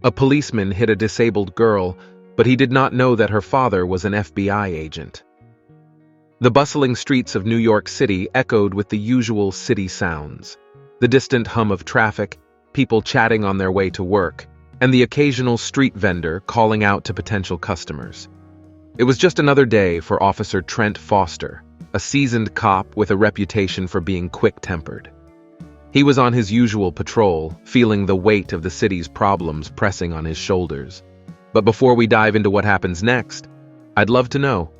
A policeman hit a disabled girl, but he did not know that her father was an FBI agent. The bustling streets of New York City echoed with the usual city sounds: the distant hum of traffic, people chatting on their way to work, and the occasional street vendor calling out to potential customers. It was just another day for Officer Trent Foster, a seasoned cop with a reputation for being quick-tempered. He was on his usual patrol, feeling the weight of the city's problems pressing on his shoulders. But before we dive into what happens next, I'd love to know,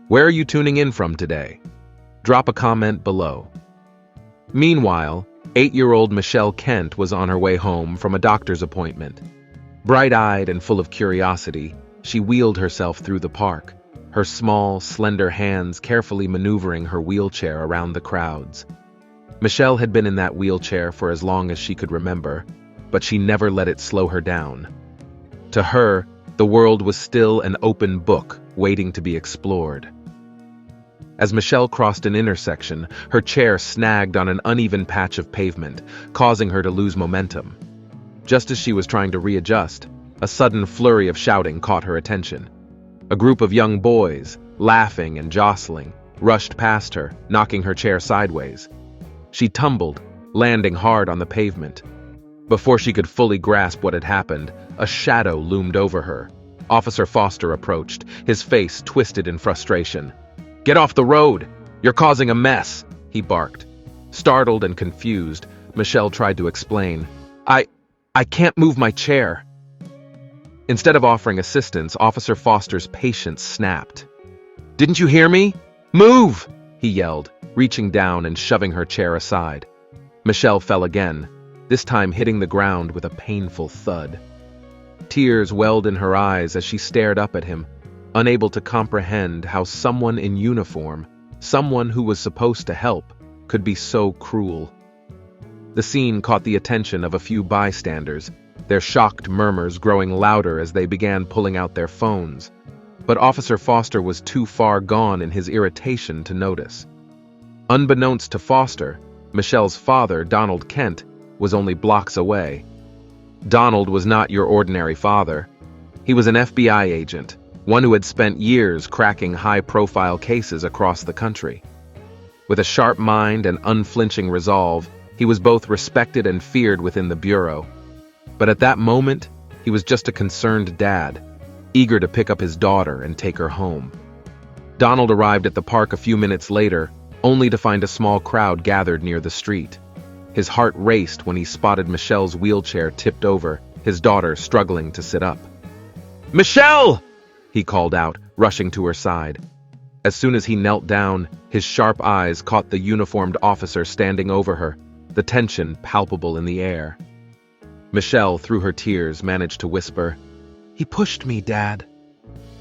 where are you tuning in from today? Drop a comment below. Meanwhile, 8-year-old Michelle Kent was on her way home from a doctor's appointment. Bright-eyed and full of curiosity, she wheeled herself through the park, her small, slender hands carefully maneuvering her wheelchair around the crowds. Michelle had been in that wheelchair for as long as she could remember, but she never let it slow her down. To her, the world was still an open book waiting to be explored. As Michelle crossed an intersection, her chair snagged on an uneven patch of pavement, causing her to lose momentum. Just as she was trying to readjust, a sudden flurry of shouting caught her attention. A group of young boys, laughing and jostling, rushed past her, knocking her chair sideways. She tumbled, landing hard on the pavement. Before she could fully grasp what had happened, a shadow loomed over her. Officer Foster approached, his face twisted in frustration. "Get off the road! You're causing a mess!" he barked. Startled and confused, Michelle tried to explain. I can't move my chair." Instead of offering assistance, Officer Foster's patience snapped. "Didn't you hear me? Move!" he yelled, reaching down and shoving her chair aside. Michelle fell again, this time hitting the ground with a painful thud. Tears welled in her eyes as she stared up at him, unable to comprehend how someone in uniform, someone who was supposed to help, could be so cruel. The scene caught the attention of a few bystanders, their shocked murmurs growing louder as they began pulling out their phones. But Officer Foster was too far gone in his irritation to notice. Unbeknownst to Foster, Michelle's father, Donald Kent, was only blocks away. Donald was not your ordinary father. He was an FBI agent, one who had spent years cracking high-profile cases across the country. With a sharp mind and unflinching resolve, he was both respected and feared within the Bureau. But at that moment, he was just a concerned dad, eager to pick up his daughter and take her home. Donald arrived at the park a few minutes later, only to find a small crowd gathered near the street. His heart raced when he spotted Michelle's wheelchair tipped over, his daughter struggling to sit up. "Michelle!" he called out, rushing to her side. As soon as he knelt down, his sharp eyes caught the uniformed officer standing over her, the tension palpable in the air. Michelle, through her tears, managed to whisper, "He pushed me, Dad."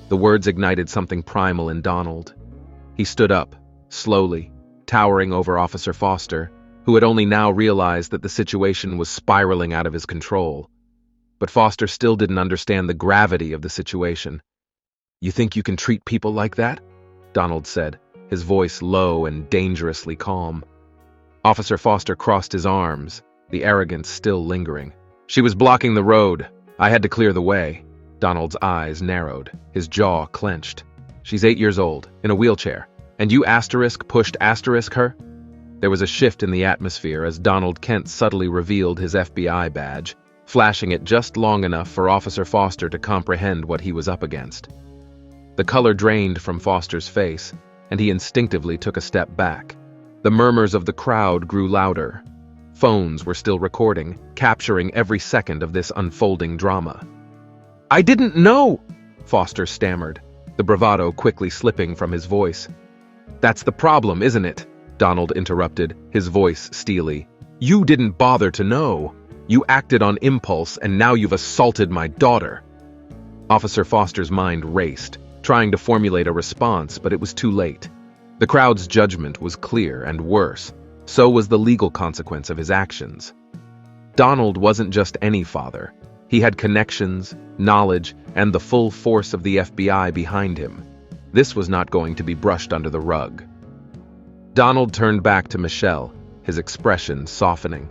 The words ignited something primal in Donald. He stood up, slowly, towering over Officer Foster, who had only now realized that the situation was spiraling out of his control. But Foster still didn't understand the gravity of the situation. "You think you can treat people like that?" Donald said, his voice low and dangerously calm. Officer Foster crossed his arms, the arrogance still lingering. "She was blocking the road. I had to clear the way." Donald's eyes narrowed, his jaw clenched. "She's 8 years old, in a wheelchair, and you pushed her?" There was a shift in the atmosphere as Donald Kent subtly revealed his FBI badge, flashing it just long enough for Officer Foster to comprehend what he was up against. The color drained from Foster's face, and he instinctively took a step back. The murmurs of the crowd grew louder. Phones were still recording, capturing every second of this unfolding drama. "I didn't know," Foster stammered, the bravado quickly slipping from his voice. "That's the problem, isn't it?" Donald interrupted, his voice steely. "You didn't bother to know. You acted on impulse, and now you've assaulted my daughter." Officer Foster's mind raced, trying to formulate a response, but it was too late. The crowd's judgment was clear, and worse, so was the legal consequence of his actions. Donald wasn't just any father. He had connections, knowledge, and the full force of the FBI behind him. This was not going to be brushed under the rug. Donald turned back to Michelle, his expression softening.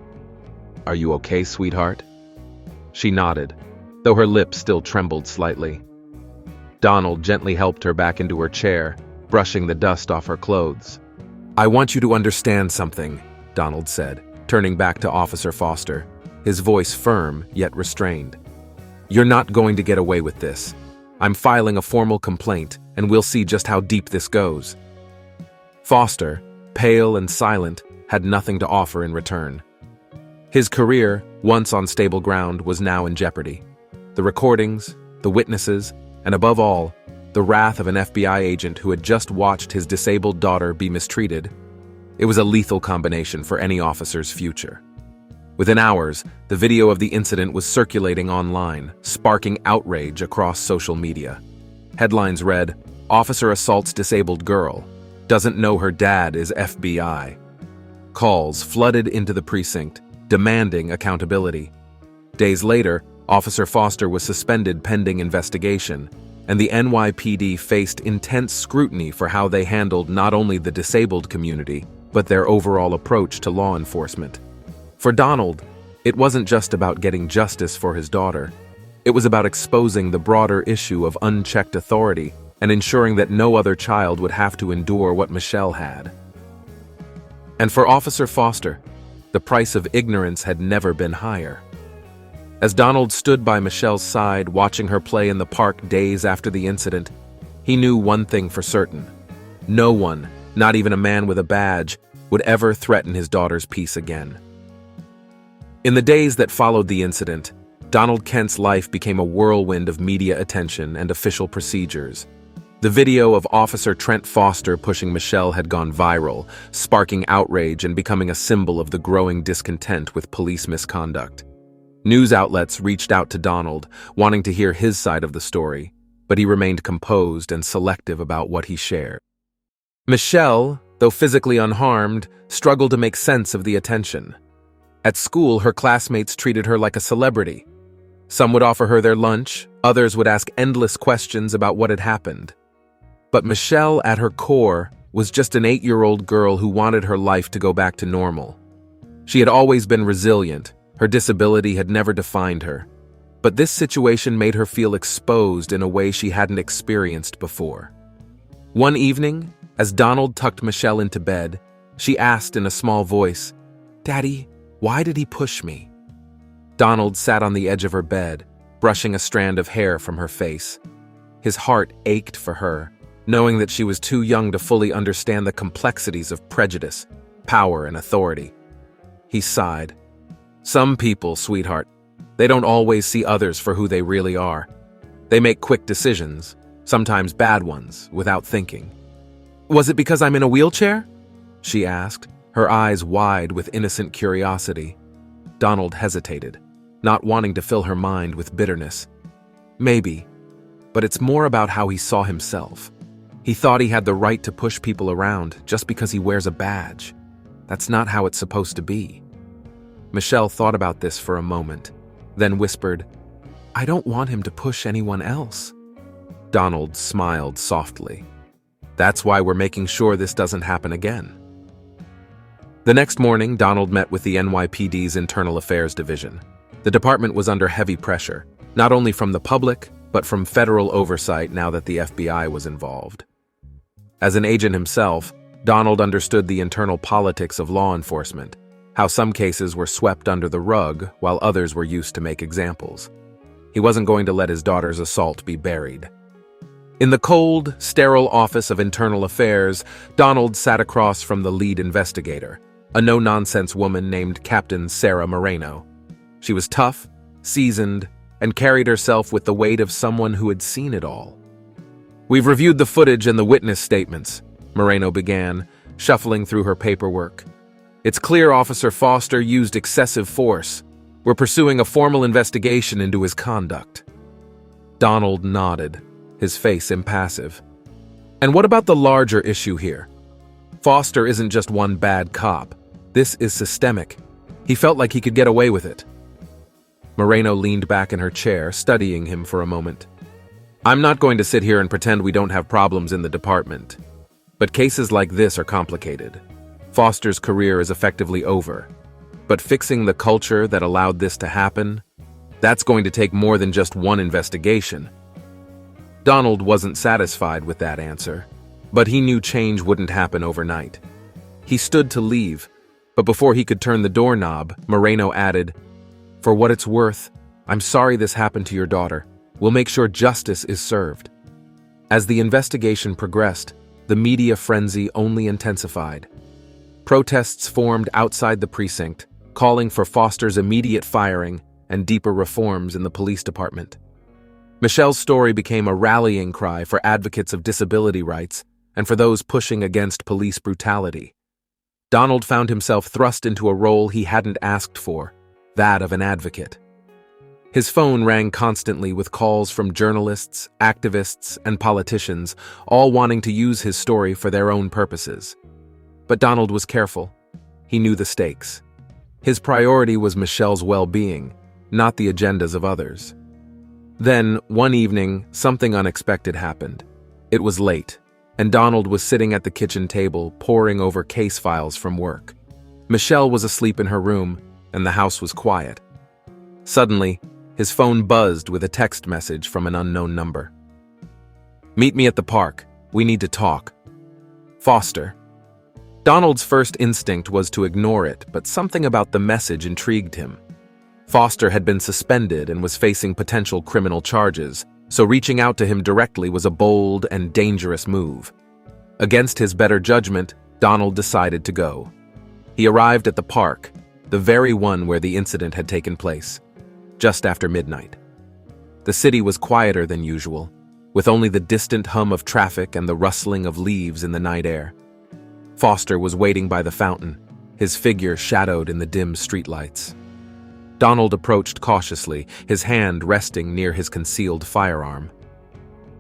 "Are you okay, sweetheart?" She nodded, though her lips still trembled slightly. Donald gently helped her back into her chair, brushing the dust off her clothes. "I want you to understand something," Donald said, turning back to Officer Foster, his voice firm yet restrained. "You're not going to get away with this. I'm filing a formal complaint, and we'll see just how deep this goes." Foster, pale and silent, had nothing to offer in return. His career, once on stable ground, was now in jeopardy. The recordings, the witnesses, and above all, the wrath of an FBI agent who had just watched his disabled daughter be mistreated. It was a lethal combination for any officer's future. Within hours, the video of the incident was circulating online, sparking outrage across social media. Headlines read, "Officer assaults disabled girl. Doesn't know her dad is FBI." Calls flooded into the precinct, demanding accountability. Days later, Officer Foster was suspended pending investigation, and the NYPD faced intense scrutiny for how they handled not only the disabled community, but their overall approach to law enforcement. For Donald, it wasn't just about getting justice for his daughter. It was about exposing the broader issue of unchecked authority and ensuring that no other child would have to endure what Michelle had. And for Officer Foster, the price of ignorance had never been higher. As Donald stood by Michelle's side, watching her play in the park days after the incident, he knew one thing for certain. No one, not even a man with a badge, would ever threaten his daughter's peace again. In the days that followed the incident, Donald Kent's life became a whirlwind of media attention and official procedures. The video of Officer Trent Foster pushing Michelle had gone viral, sparking outrage and becoming a symbol of the growing discontent with police misconduct. News outlets reached out to Donald, wanting to hear his side of the story, but he remained composed and selective about what he shared. Michelle, though physically unharmed, struggled to make sense of the attention. At school, her classmates treated her like a celebrity. Some would offer her their lunch, others would ask endless questions about what had happened. But Michelle, at her core, was just an 8-year-old girl who wanted her life to go back to normal. She had always been resilient. Her disability had never defined her. But this situation made her feel exposed in a way she hadn't experienced before. One evening, as Donald tucked Michelle into bed, she asked in a small voice, "Daddy, why did he push me?" Donald sat on the edge of her bed, brushing a strand of hair from her face. His heart ached for her, knowing that she was too young to fully understand the complexities of prejudice, power, and authority. He sighed. "Some people, sweetheart, they don't always see others for who they really are. They make quick decisions, sometimes bad ones, without thinking." "Was it because I'm in a wheelchair?" she asked, her eyes wide with innocent curiosity. Donald hesitated, not wanting to fill her mind with bitterness. "Maybe, but it's more about how he saw himself. He thought he had the right to push people around just because he wears a badge. That's not how it's supposed to be." Michelle thought about this for a moment, then whispered, "I don't want him to push anyone else." Donald smiled softly. "That's why we're making sure this doesn't happen again." The next morning, Donald met with the NYPD's Internal Affairs Division. The department was under heavy pressure, not only from the public, but from federal oversight now that the FBI was involved. As an agent himself, Donald understood the internal politics of law enforcement, how some cases were swept under the rug while others were used to make examples. He wasn't going to let his daughter's assault be buried. In the cold, sterile office of Internal Affairs, Donald sat across from the lead investigator, a no-nonsense woman named Captain Sarah Moreno. She was tough, seasoned, and carried herself with the weight of someone who had seen it all. "We've reviewed the footage and the witness statements," Moreno began, shuffling through her paperwork. "It's clear Officer Foster used excessive force. We're pursuing a formal investigation into his conduct." Donald nodded, his face impassive. "And what about the larger issue here? Foster isn't just one bad cop. This is systemic. He felt like he could get away with it." Moreno leaned back in her chair, studying him for a moment. "I'm not going to sit here and pretend we don't have problems in the department. But cases like this are complicated. Foster's career is effectively over. But fixing the culture that allowed this to happen, That's going to take more than just one investigation. Donald wasn't satisfied with that answer, but he knew change wouldn't happen overnight. He stood to leave, but before he could turn the doorknob, Moreno added, "For what it's worth, I'm sorry this happened to your daughter. We'll make sure justice is served." As the investigation progressed, the media frenzy only intensified. Protests formed outside the precinct, calling for Foster's immediate firing and deeper reforms in the police department. Michelle's story became a rallying cry for advocates of disability rights and for those pushing against police brutality. Donald found himself thrust into a role he hadn't asked for, that of an advocate. His phone rang constantly with calls from journalists, activists, and politicians, all wanting to use his story for their own purposes. But Donald was careful. He knew the stakes. His priority was Michelle's well-being, not the agendas of others. Then, one evening, something unexpected happened. It was late, and Donald was sitting at the kitchen table, poring over case files from work. Michelle was asleep in her room, and the house was quiet. Suddenly, his phone buzzed with a text message from an unknown number. "Meet me at the park. We need to talk. Foster." Donald's first instinct was to ignore it, but something about the message intrigued him. Foster had been suspended and was facing potential criminal charges, so reaching out to him directly was a bold and dangerous move. Against his better judgment, Donald decided to go. He arrived at the park, the very one where the incident had taken place, just after midnight. The city was quieter than usual, with only the distant hum of traffic and the rustling of leaves in the night air. Foster was waiting by the fountain, his figure shadowed in the dim streetlights. Donald approached cautiously, his hand resting near his concealed firearm.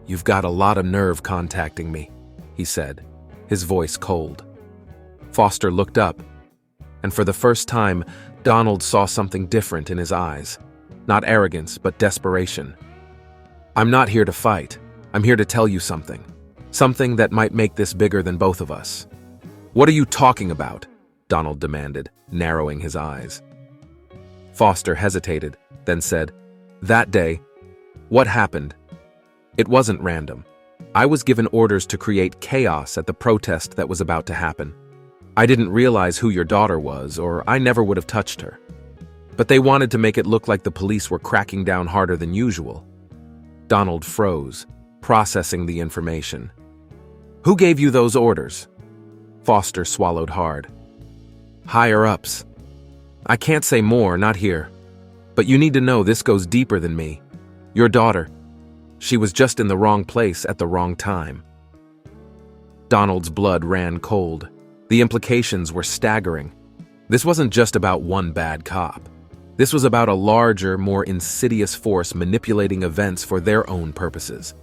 "You've got a lot of nerve contacting me," he said, his voice cold. Foster looked up, and for the first time, Donald saw something different in his eyes. Not arrogance, but desperation. "I'm not here to fight. I'm here to tell you something. Something that might make this bigger than both of us." "What are you talking about?" Donald demanded, narrowing his eyes. Foster hesitated, then said, "That day, what happened? It wasn't random. I was given orders to create chaos at the protest that was about to happen. I didn't realize who your daughter was, or I never would have touched her. But they wanted to make it look like the police were cracking down harder than usual." Donald froze, processing the information. "Who gave you those orders?" Foster swallowed hard. "Higher-ups. I can't say more, not here. But you need to know this goes deeper than me. Your daughter, she was just in the wrong place at the wrong time." Donald's blood ran cold. The implications were staggering. This wasn't just about one bad cop. This was about a larger, more insidious force manipulating events for their own purposes.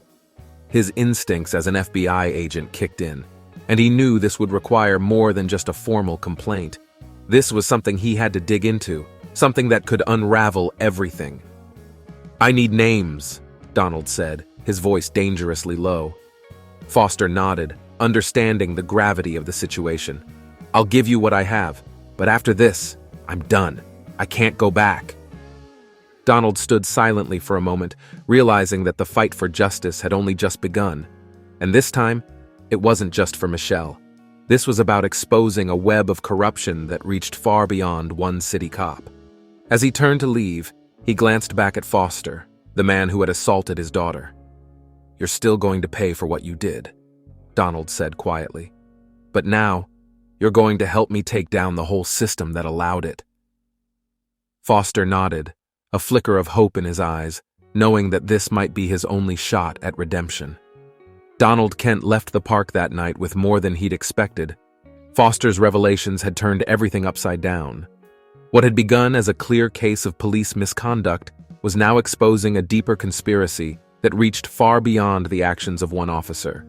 His instincts as an FBI agent kicked in, and he knew this would require more than just a formal complaint. This was something he had to dig into, something that could unravel everything. "I need names," Donald said, his voice dangerously low. Foster nodded, understanding the gravity of the situation. "I'll give you what I have, but after this, I'm done. I can't go back." Donald stood silently for a moment, realizing that the fight for justice had only just begun. And this time, it wasn't just for Michelle. This was about exposing a web of corruption that reached far beyond one city cop. As he turned to leave, he glanced back at Foster, the man who had assaulted his daughter. "You're still going to pay for what you did," Donald said quietly. "But now, you're going to help me take down the whole system that allowed it." Foster nodded, a flicker of hope in his eyes, knowing that this might be his only shot at redemption. Donald Kent left the park that night with more than he'd expected. Foster's revelations had turned everything upside down. What had begun as a clear case of police misconduct was now exposing a deeper conspiracy that reached far beyond the actions of one officer.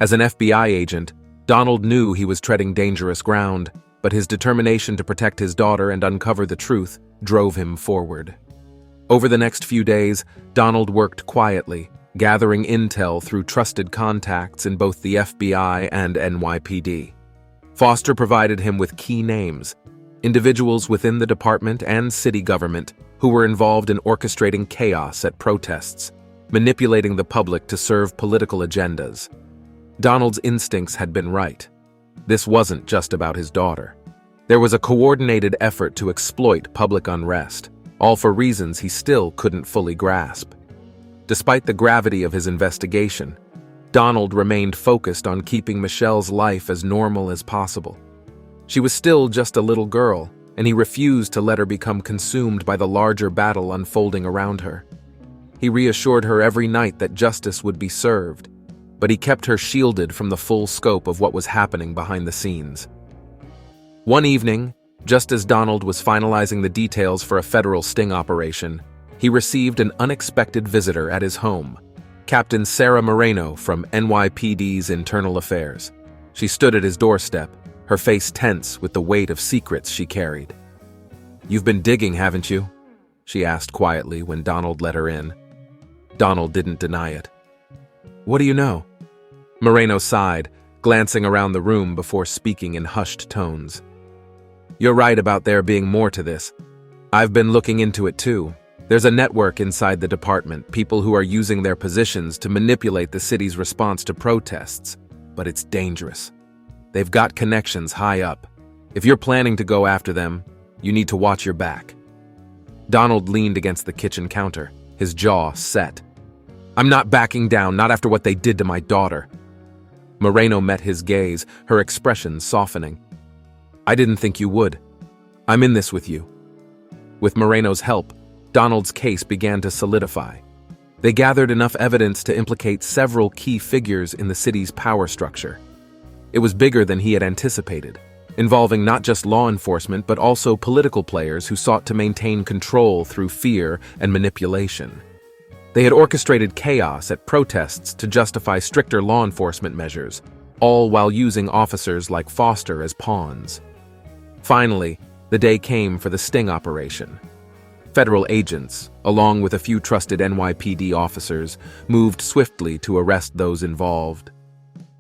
As an FBI agent, Donald knew he was treading dangerous ground, but his determination to protect his daughter and uncover the truth drove him forward. Over the next few days, Donald worked quietly, gathering intel through trusted contacts in both the FBI and NYPD. Foster provided him with key names, individuals within the department and city government who were involved in orchestrating chaos at protests, manipulating the public to serve political agendas. Donald's instincts had been right. This wasn't just about his daughter. There was a coordinated effort to exploit public unrest, all for reasons he still couldn't fully grasp. Despite the gravity of his investigation, Donald remained focused on keeping Michelle's life as normal as possible. She was still just a little girl, and he refused to let her become consumed by the larger battle unfolding around her. He reassured her every night that justice would be served, but he kept her shielded from the full scope of what was happening behind the scenes. One evening, just as Donald was finalizing the details for a federal sting operation, he received an unexpected visitor at his home, Captain Sarah Moreno from NYPD's Internal Affairs. She stood at his doorstep, her face tense with the weight of secrets she carried. "You've been digging, haven't you?" she asked quietly when Donald let her in. Donald didn't deny it. "What do you know?" Moreno sighed, glancing around the room before speaking in hushed tones. "You're right about there being more to this. I've been looking into it too. There's a network inside the department, people who are using their positions to manipulate the city's response to protests. But it's dangerous. They've got connections high up. If you're planning to go after them, you need to watch your back." Donald leaned against the kitchen counter, his jaw set. "I'm not backing down, not after what they did to my daughter." Moreno met his gaze, her expression softening. "I didn't think you would. I'm in this with you." With Moreno's help, Donald's case began to solidify. They gathered enough evidence to implicate several key figures in the city's power structure. It was bigger than he had anticipated, involving not just law enforcement but also political players who sought to maintain control through fear and manipulation. They had orchestrated chaos at protests to justify stricter law enforcement measures, all while using officers like Foster as pawns. Finally, the day came for the sting operation. Federal agents, along with a few trusted NYPD officers, moved swiftly to arrest those involved.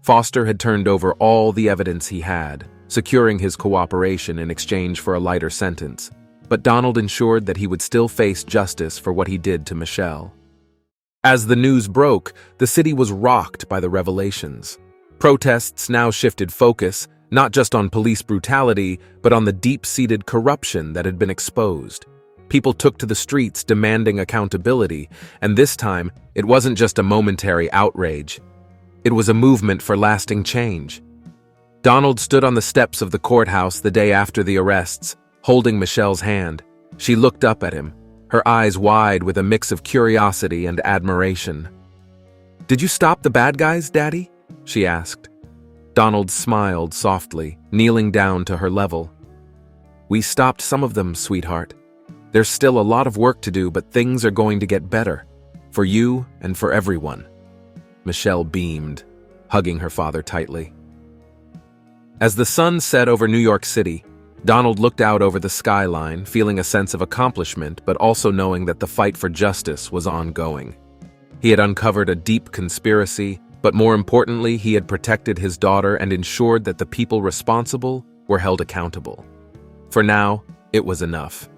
Foster had turned over all the evidence he had, securing his cooperation in exchange for a lighter sentence, but Donald ensured that he would still face justice for what he did to Michelle. As the news broke, the city was rocked by the revelations. Protests now shifted focus, not just on police brutality, but on the deep-seated corruption that had been exposed. People took to the streets demanding accountability, and this time, it wasn't just a momentary outrage. It was a movement for lasting change. Donald stood on the steps of the courthouse the day after the arrests, holding Michelle's hand. She looked up at him, her eyes wide with a mix of curiosity and admiration. "Did you stop the bad guys, Daddy?" she asked. Donald smiled softly, kneeling down to her level. "We stopped some of them, sweetheart. There's still a lot of work to do, but things are going to get better. For you and for everyone." Michelle beamed, hugging her father tightly. As the sun set over New York City, Donald looked out over the skyline, feeling a sense of accomplishment, but also knowing that the fight for justice was ongoing. He had uncovered a deep conspiracy, but more importantly, he had protected his daughter and ensured that the people responsible were held accountable. For now, it was enough.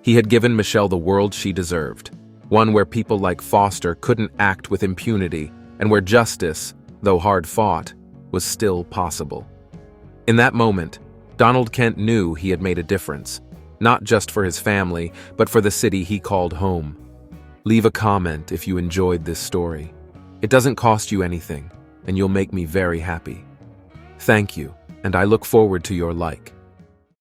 He had given Michelle the world she deserved, one where people like Foster couldn't act with impunity, and where justice, though hard-fought, was still possible. In that moment, Donald Kent knew he had made a difference, not just for his family, but for the city he called home. Leave a comment if you enjoyed this story. It doesn't cost you anything, and you'll make me very happy. Thank you, and I look forward to your like.